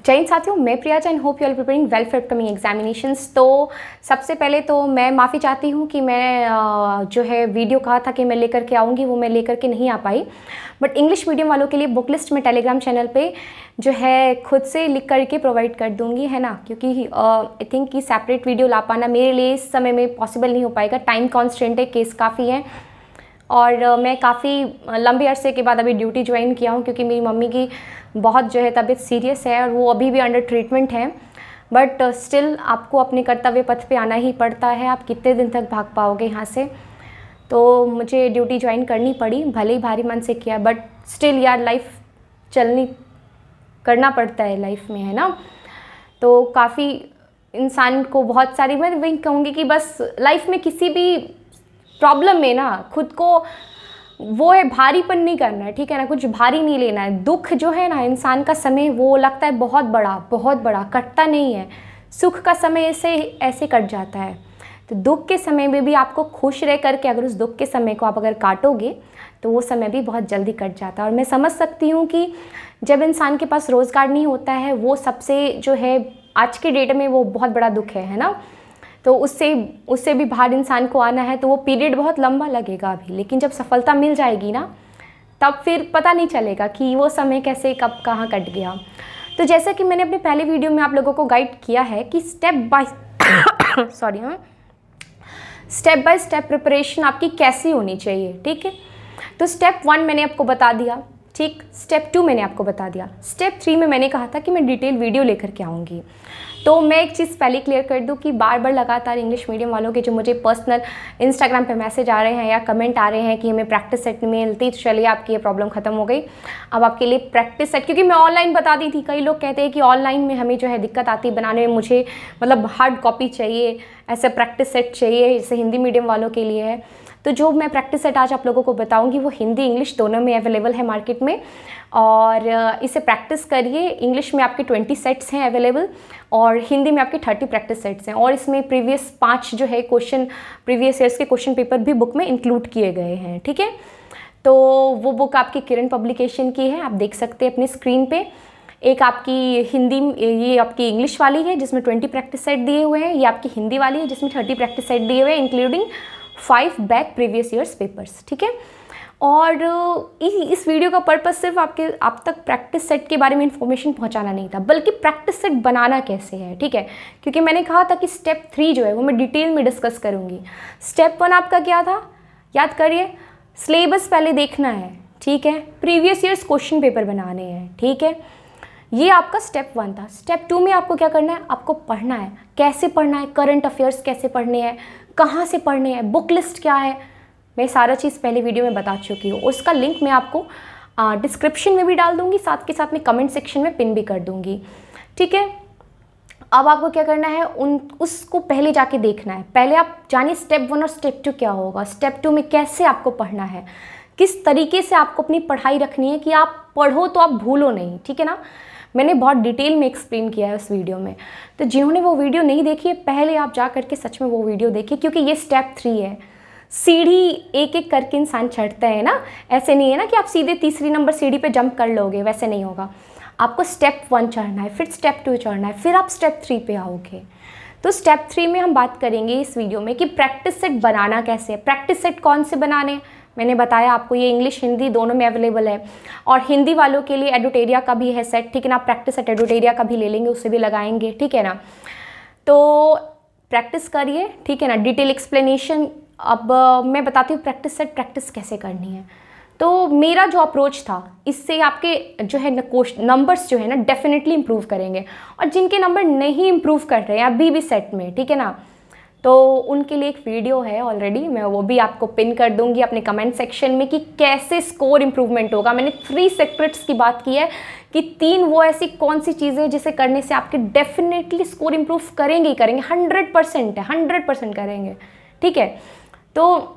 जय हिंद साथियों, मैं Priya Jain. Hope you are preparing well for upcoming examinations. तो सबसे पहले तो मैं माफ़ी चाहती हूँ कि मैं जो है वीडियो कहा था कि मैं लेकर के आऊँगी, वो मैं लेकर के नहीं आ पाई। बट इंग्लिश मीडियम वालों के लिए बुक लिस्ट में टेलीग्राम चैनल पे जो है खुद से लिख करके प्रोवाइड कर दूँगी, है ना, क्योंकि आई थिंक कि सेपरेट वीडियो ला पाना मेरे लिए इस समय में पॉसिबल नहीं हो पाएगा। टाइम कॉन्स्टेंट है, केस काफ़ी है और मैं काफ़ी लंबे अरसे के बाद अभी ड्यूटी ज्वाइन किया हूँ, क्योंकि मेरी मम्मी की बहुत जो है तबीयत सीरियस है और वो अभी भी अंडर ट्रीटमेंट है। बट स्टिल आपको अपने कर्तव्य पथ पे आना ही पड़ता है। आप कितने दिन तक भाग पाओगे यहाँ से। तो मुझे ड्यूटी ज्वाइन करनी पड़ी, भले ही भारी मन से किया, बट स्टिल यार लाइफ चलनी करना पड़ता है लाइफ में, है ना। तो काफ़ी इंसान को बहुत सारी, मैं वही कहूँगी कि बस लाइफ में किसी भी प्रॉब्लम में ना खुद को वो है भारीपन नहीं करना है, ठीक है ना, कुछ भारी नहीं लेना है। दुख जो है ना इंसान का समय वो लगता है बहुत बड़ा, कटता नहीं है। सुख का समय ऐसे ऐसे कट जाता है। तो दुख के समय में भी आपको खुश रह करके अगर उस दुख के समय को आप अगर काटोगे तो वो समय भी बहुत जल्दी कट जाता है। और मैं समझ सकती हूँ कि जब इंसान के पास रोज़गार नहीं होता है, वो सबसे जो है आज के डेट में वो बहुत बड़ा दुख है ना। तो उससे भी बाहर इंसान को आना है तो वो पीरियड बहुत लंबा लगेगा अभी, लेकिन जब सफलता मिल जाएगी ना तब फिर पता नहीं चलेगा कि वो समय कैसे कब कहाँ कट गया। तो जैसा कि मैंने अपने पहले वीडियो में आप लोगों को गाइड किया है कि स्टेप बाय स्टेप प्रिपरेशन आपकी कैसी होनी चाहिए, ठीक है। तो स्टेप 1 मैंने आपको बता दिया, ठीक। स्टेप 2 मैंने आपको बता दिया। स्टेप 3 में मैंने कहा था कि मैं डिटेल वीडियो लेकर के आऊँगी। तो मैं एक चीज़ पहले क्लियर कर दूं कि बार बार लगातार इंग्लिश मीडियम वालों के जो मुझे पर्सनल इंस्टाग्राम पे मैसेज आ रहे हैं या कमेंट आ रहे हैं कि हमें प्रैक्टिस सेट नहीं मिलती, तो चलिए आपकी ये प्रॉब्लम खत्म हो गई। अब आपके लिए प्रैक्टिस सेट, क्योंकि मैं ऑनलाइन बता दी थी, कई लोग कहते हैं कि ऑनलाइन में हमें जो है दिक्कत आती है बनाने में, मुझे मतलब हार्ड कॉपी चाहिए, ऐसे प्रैक्टिस सेट चाहिए, जैसे हिंदी मीडियम वालों के लिए है। तो जो मैं प्रैक्टिस सेट आज आप लोगों को बताऊंगी वो हिंदी इंग्लिश दोनों में अवेलेबल है मार्केट में। और इसे प्रैक्टिस करिए। इंग्लिश में आपके 20 सेट्स हैं अवेलेबल और हिंदी में आपके 30 प्रैक्टिस सेट्स हैं। और इसमें प्रीवियस 5 जो है क्वेश्चन, प्रीवियस ईयर्स के क्वेश्चन पेपर भी बुक में इंक्लूड किए गए हैं, ठीक है। तो वो बुक आपकी किरण पब्लिकेशन की है, आप देख सकते हैं अपनी स्क्रीन पे। एक आपकी हिंदी, ये आपकी इंग्लिश वाली है जिसमें 20 प्रैक्टिस सेट दिए हुए हैं। ये आपकी हिंदी वाली है जिसमें 30 प्रैक्टिस सेट दिए हुए हैं, including 5 back previous years papers, ठीक है। और इस वीडियो का पर्पस सिर्फ आप तक प्रैक्टिस सेट के बारे में इंफॉर्मेशन पहुंचाना नहीं था, बल्कि प्रैक्टिस सेट बनाना कैसे है, ठीक है। क्योंकि मैंने कहा था कि स्टेप 3 जो है वो मैं डिटेल में डिस्कस करूंगी। स्टेप 1 आपका क्या था, याद करिए। सिलेबस पहले देखना है, ठीक है। प्रीवियस ईयर्स क्वेश्चन पेपर बनाने हैं, ठीक है। ये आपका स्टेप 1 था। स्टेप 2 में आपको क्या करना है, आपको पढ़ना है। कैसे पढ़ना है, करंट अफेयर्स कैसे पढ़ने हैं, कहाँ से पढ़ने हैं, बुक लिस्ट क्या है, मैं सारा चीज़ पहले वीडियो में बता चुकी हूँ। उसका लिंक मैं आपको डिस्क्रिप्शन में भी डाल दूँगी, साथ के साथ में कमेंट सेक्शन में पिन भी कर दूँगी, ठीक है। अब आपको क्या करना है, उसको पहले जाके देखना है। पहले आप जानिए स्टेप 1 और स्टेप 2 क्या होगा। स्टेप 2 में कैसे आपको पढ़ना है, किस तरीके से आपको अपनी पढ़ाई रखनी है कि आप पढ़ो तो आप भूलो नहीं, ठीक है ना। मैंने बहुत डिटेल में एक्सप्लेन किया है उस वीडियो में। तो जिन्होंने वो वीडियो नहीं देखी है, पहले आप जा करके सच में वो वीडियो देखिए, क्योंकि ये स्टेप 3 है। सीढ़ी एक एक करके इंसान चढ़ता है ना, ऐसे नहीं है ना कि आप सीधे तीसरी नंबर सीढ़ी पे जंप कर लोगे, वैसे नहीं होगा। आपको स्टेप 1 चढ़ना है, फिर स्टेप 2 चढ़ना है, फिर आप स्टेप 3 पे आओगे। तो स्टेप 3 में हम बात करेंगे इस वीडियो में कि प्रैक्टिस सेट बनाना कैसे है। प्रैक्टिस सेट कौन से बनाने, मैंने बताया आपको, ये इंग्लिश हिंदी दोनों में अवेलेबल है। और हिंदी वालों के लिए एडुटेरिया का भी है सेट, ठीक है ना। आप प्रैक्टिस सेट एडुटेरिया का भी ले लेंगे, उससे भी लगाएंगे, ठीक है ना। तो प्रैक्टिस करिए, ठीक है ना। डिटेल एक्सप्लेनेशन अब मैं बताती हूँ प्रैक्टिस सेट प्रैक्टिस कैसे करनी है। तो मेरा जो अप्रोच था, इससे आपके जो है नंबर्स जो है ना डेफिनेटली इंप्रूव करेंगे। और जिनके नंबर नहीं इंप्रूव कर रहे हैं अभी भी सेट में, ठीक है ना, तो उनके लिए एक वीडियो है ऑलरेडी, मैं वो भी आपको पिन कर दूंगी अपने कमेंट सेक्शन में कि कैसे स्कोर इंप्रूवमेंट होगा। मैंने 3 सेक्रेट्स की बात की है कि 3 वो ऐसी कौन सी चीज़ें जिसे करने से आपके डेफिनेटली स्कोर इंप्रूव करेंगे ही करेंगे, 100% है, 100% करेंगे, ठीक है। तो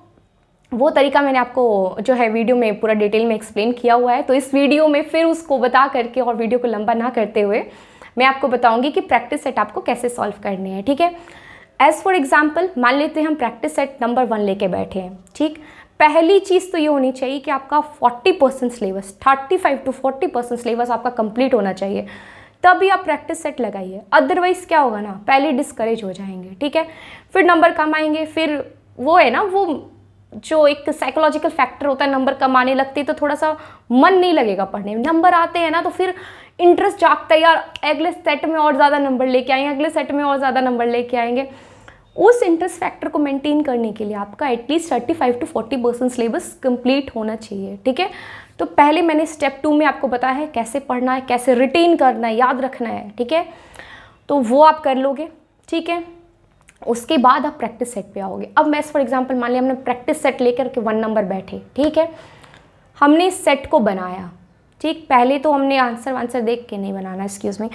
वो तरीका मैंने आपको जो है वीडियो में पूरा डिटेल में एक्सप्लेन किया हुआ है। तो इस वीडियो में फिर उसको बता करके और वीडियो को लंबा ना करते हुए मैं आपको बताऊंगी कि प्रैक्टिस सेट आपको कैसे सॉल्व करने हैं, ठीक है। एज फॉर एग्जाम्पल मान लेते हैं हम प्रैक्टिस सेट नंबर 1 लेके बैठे हैं, ठीक। पहली चीज़ तो ये होनी चाहिए कि आपका 40% सिलेबस, 35 to 40% सिलेबस आपका कंप्लीट होना चाहिए। तभी आप प्रैक्टिस सेट लगाइए, अदरवाइज़ क्या होगा ना, पहले डिस्करेज हो जाएंगे, ठीक है। फिर नंबर कम आएंगे, फिर वो है ना, वो जो एक साइकोलॉजिकल फैक्टर होता है, नंबर कम आने लगते हैं तो थोड़ा सा मन नहीं लगेगा पढ़ने में। नंबर आते हैं ना तो फिर इंटरेस्ट जागता है, यार अगले सेट में और ज़्यादा नंबर लेके आएंगे, अगले सेट में और ज़्यादा नंबर लेके आएंगे। उस इंटरेस्ट फैक्टर को मेंटेन करने के लिए आपका एटलीस्ट 35 to 40% सिलेबस कंप्लीट होना चाहिए, ठीक है। तो पहले मैंने स्टेप 2 में आपको बताया है कैसे पढ़ना है, कैसे रिटेन करना है, याद रखना है, ठीक है। तो वो आप कर लोगे, ठीक है। उसके बाद आप प्रैक्टिस सेट पे आओगे। अब मैं फॉर एग्जांपल मान लिया हमने प्रैक्टिस सेट लेकर के 1 नंबर बैठे, ठीक है, हमने इस सेट को बनाया, ठीक। पहले तो हमने आंसर देख के नहीं बनाना, एक्सक्यूज मी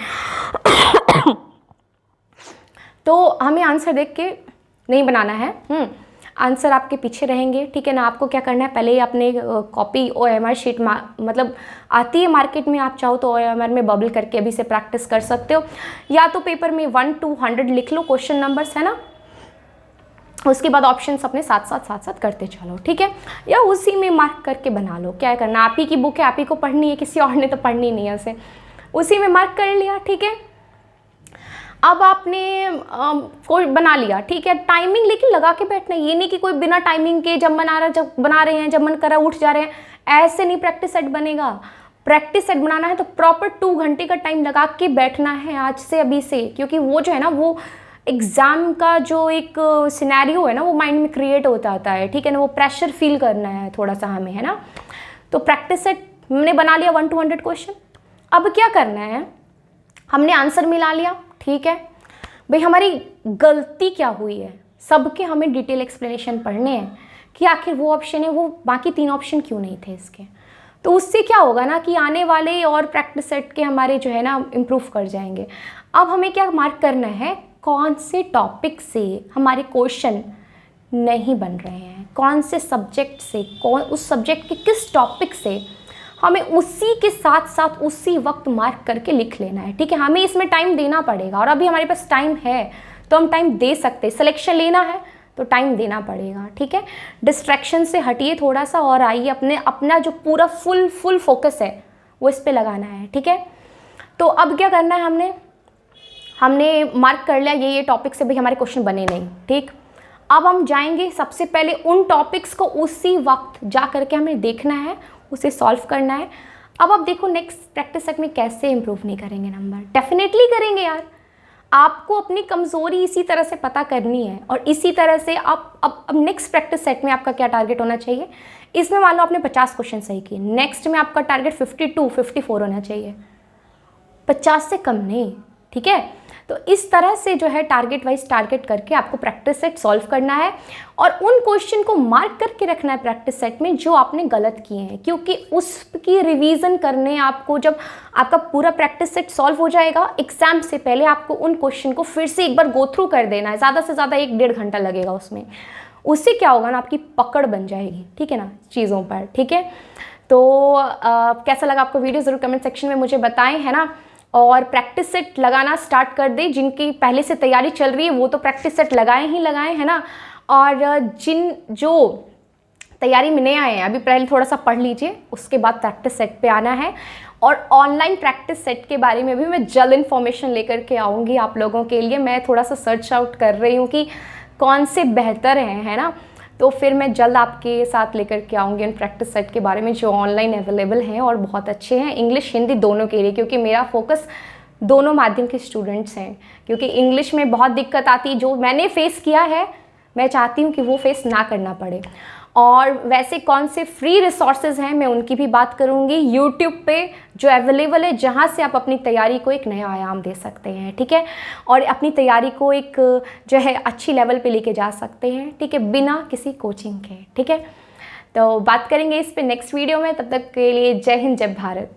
तो हमें आंसर देख के नहीं बनाना है, आंसर आपके पीछे रहेंगे, ठीक है ना। आपको क्या करना है, पहले ही अपने कॉपी OMR शीट मतलब आती है मार्केट में, आप चाहो तो OMR में बबल करके अभी से प्रैक्टिस कर सकते हो, या तो पेपर में 1 to 100 लिख लो क्वेश्चन नंबर्स, है ना। उसके बाद ऑप्शंस अपने साथ साथ करते चलो, ठीक है, या उसी में मार्क करके बना लो। क्या करना, आप ही की बुक है, आप ही को पढ़नी है, किसी और ने तो पढ़नी नहीं है उसे, उसी में मार्क कर लिया, ठीक है। अब आपने कोई बना लिया, ठीक है, टाइमिंग लेकिन लगा के बैठना, ये नहीं कि कोई बिना टाइमिंग के जब मन आ रहा है जब बना रहे हैं, जब मन कर रहा है उठ जा रहे हैं, ऐसे नहीं प्रैक्टिस सेट बनेगा। प्रैक्टिस सेट बनाना है तो प्रॉपर 2 घंटे का टाइम लगा के बैठना है आज से, अभी से, क्योंकि वो जो है ना, वो एग्ज़ाम का जो एक सिनेरियो है ना, वो माइंड में क्रिएट होता आता है, ठीक है ना। वो प्रेशर फील करना है थोड़ा सा हमें, है ना। तो प्रैक्टिस सेट हमने बना लिया 1 to 100 क्वेश्चन। अब क्या करना है, हमने आंसर मिला लिया, ठीक है भाई, हमारी गलती क्या हुई है, सबके हमें डिटेल एक्सप्लेनेशन पढ़ने हैं कि आखिर वो ऑप्शन है, वो बाकी 3 ऑप्शन क्यों नहीं थे इसके। तो उससे क्या होगा ना कि आने वाले और प्रैक्टिस सेट के हमारे जो है ना इम्प्रूव कर जाएंगे। अब हमें क्या मार्क करना है, कौन से टॉपिक से हमारे क्वेश्चन नहीं बन रहे हैं, कौन से सब्जेक्ट से, कौन उस सब्जेक्ट के किस टॉपिक से, हमें उसी के साथ साथ उसी वक्त मार्क करके लिख लेना है, ठीक है। हमें इसमें टाइम देना पड़ेगा, और अभी हमारे पास टाइम है तो हम टाइम दे सकते हैं। सिलेक्शन लेना है तो टाइम देना पड़ेगा, ठीक है। डिस्ट्रैक्शन से हटिए थोड़ा सा और आइए, अपना जो पूरा फुल फोकस है वो इस पर लगाना है, ठीक है। तो अब क्या करना है, हमने मार्क कर लिया ये टॉपिक से भाई हमारे क्वेश्चन बने नहीं, ठीक। अब हम जाएंगे सबसे पहले उन टॉपिक्स को उसी वक्त जा करके हमें देखना है, उसे सॉल्व करना है। अब आप देखो नेक्स्ट प्रैक्टिस सेट में कैसे इंप्रूव नहीं करेंगे नंबर, डेफिनेटली करेंगे यार। आपको अपनी कमज़ोरी इसी तरह से पता करनी है, और इसी तरह से आप अब नेक्स्ट प्रैक्टिस सेट में आपका क्या टारगेट होना चाहिए। इसमें मान लो आपने 50 क्वेश्चन सही किए, नेक्स्ट में आपका टारगेट 52-54 होना चाहिए, 50 से कम नहीं, ठीक है। तो इस तरह से जो है टारगेट वाइज टारगेट करके आपको प्रैक्टिस सेट सॉल्व करना है, और उन क्वेश्चन को मार्क करके रखना है प्रैक्टिस सेट में जो आपने गलत किए हैं, क्योंकि उसकी रिवीजन करने आपको, जब आपका पूरा प्रैक्टिस सेट सॉल्व हो जाएगा एग्जाम से पहले, आपको उन क्वेश्चन को फिर से एक बार गो थ्रू कर देना है, ज़्यादा से ज़्यादा 1-1.5 घंटा लगेगा उसमें। उससे क्या होगा ना, आपकी पकड़ बन जाएगी, ठीक है ना, चीज़ों पर, ठीक है। तो कैसा लगा आपको वीडियो, ज़रूर कमेंट सेक्शन में मुझे बताएं, है ना। और प्रैक्टिस सेट लगाना स्टार्ट कर दे, जिनकी पहले से तैयारी चल रही है वो तो प्रैक्टिस सेट लगाएं, है ना। और जो तैयारी में नहीं आए हैं अभी, पहले थोड़ा सा पढ़ लीजिए, उसके बाद प्रैक्टिस सेट पे आना है। और ऑनलाइन प्रैक्टिस सेट के बारे में भी मैं जल्द इन्फॉर्मेशन लेकर के आऊँगी आप लोगों के लिए। मैं थोड़ा सा सर्च आउट कर रही हूँ कि कौन से बेहतर हैं, है ना। तो फिर मैं जल्द आपके साथ लेकर के आऊँगी उन प्रैक्टिस सेट के बारे में जो ऑनलाइन अवेलेबल हैं और बहुत अच्छे हैं, इंग्लिश हिंदी दोनों के लिए, क्योंकि मेरा फोकस दोनों माध्यम के स्टूडेंट्स हैं। क्योंकि इंग्लिश में बहुत दिक्कत आती, जो मैंने फेस किया है, मैं चाहती हूँ कि वो फेस ना करना पड़े। और वैसे कौन से फ्री रिसोर्सेज हैं मैं उनकी भी बात करूँगी यूट्यूब पे जो अवेलेबल है, जहाँ से आप अपनी तैयारी को एक नया आयाम दे सकते हैं, ठीक है। और अपनी तैयारी को एक जो है अच्छी लेवल पे लेके जा सकते हैं, ठीक है, बिना किसी कोचिंग के, ठीक है। तो बात करेंगे इस पे नेक्स्ट वीडियो में, तब तक के लिए जय हिंद, जय भारत।